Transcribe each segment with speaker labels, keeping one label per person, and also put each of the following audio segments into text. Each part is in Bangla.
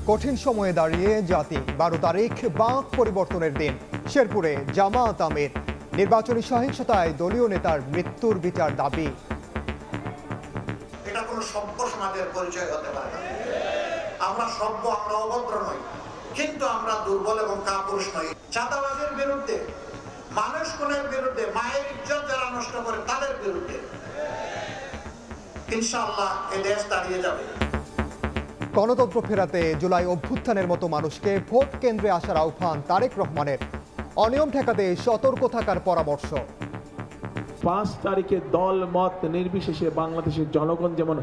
Speaker 1: কঠিন সময়ে দাঁড়িয়ে জাতি 12 তারিখ বাঁক পরিবর্তনের দিন। শেরপুরে জামায়াত আমির নির্বাচনী সহিংসতায় দলীয় নেতার মৃত্যুর বিচার দাবি।
Speaker 2: এটা কোনো সভ্য সমাজের পরিচয় হতে পারে না। আমরা সভ্য, আমরা অভদ্র নই, কিন্তু আমরা দুর্বল এবং কাপুরুষ নই। চাঁদাবাজের বিরুদ্ধে, মানুষ খুনের বিরুদ্ধে, মায়ের ইজ্জত যারা নষ্ট করে তাদের বিরুদ্ধে ইনশাআল্লাহ এই দেশ দাঁড়িয়ে যাবে।
Speaker 1: গণতন্ত্র ফেরাতে জুলাই অভ্যুত্থানের মতো মানুষকে ভোট কেন্দ্রে আসার আহ্বান তারেক রহমানের। অনিয়ম ঠেকাতে সতর্ক থাকার পরামর্শ।
Speaker 3: 5 তারিখে দল মত নির্বিশেষে বাংলাদেশের জনগণ যেমন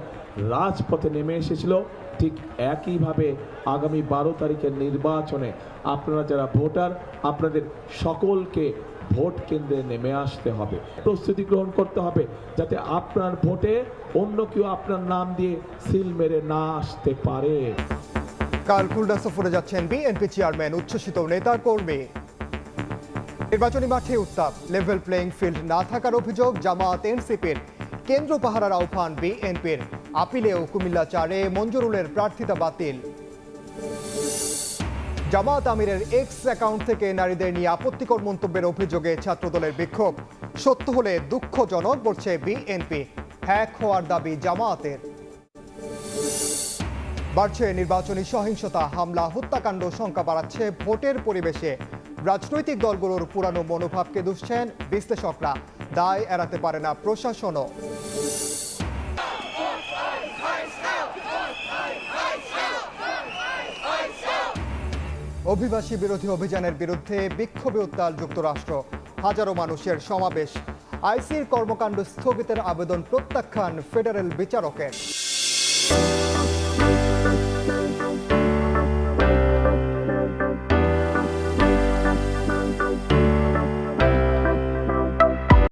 Speaker 3: রাজপথে নেমে এসেছিল, ঠিক একইভাবে আগামী 12 তারিখের নির্বাচনে আপনারা যারা ভোটার, আপনাদের সকলকে ভোট কেন্দ্রে নেমে আসতে হবে, প্রস্তুতি গ্রহণ করতে হবে, যাতে আপনার ভোটে অন্য কেউ আপনার নাম দিয়ে সিল মেরে না আসতে পারে।
Speaker 1: কাল খুলনা সফরে যাচ্ছেন বিএনপি চেয়ারম্যান, উচ্ছ্বসিত নেতা কর্মী। নির্বাচনী মাঠে উত্তাপ, লেভেল প্লেইং ফিল্ড না থাকার অভিযোগ জামায়াত এনসিপির। কেন্দ্র পাহারার আহ্বান বিএনপির। আপিলেও কুমিল্লা 4-এ মঞ্জুরুলের প্রার্থিতা বাতিল। জামায়াত আমিরের এক্স অ্যাকাউন্ট থেকে নারীদের নিয়ে আপত্তিকর মন্তব্যের অভিযোগে ছাত্রদলের বিক্ষোভ। সত্য হলে দুঃখজনক বলছে বিএনপি। হ্যাক হওয়ার দাবি জামায়াতের। বাড়ছে নির্বাচনী সহিংসতা, হামলা, হত্যাকাণ্ড সংখ্যা বাড়াচ্ছে ভোটের পরিবেশে। রাজনৈতিক দলগুলোর পুরানো মনোভাবকে দুষছেন বিশ্লেষকরা। দায় এড়াতে পারে না প্রশাসনও। অভিবাসী বিরোধী অভিযানের বিরুদ্ধে বিক্ষোভে উত্তাল যুক্তরাষ্ট্র। হাজারো মানুষের সমাবেশ। আইসির কর্মকাণ্ড স্থগিতের আবেদন প্রত্যাখ্যান ফেডারেল বিচারকের।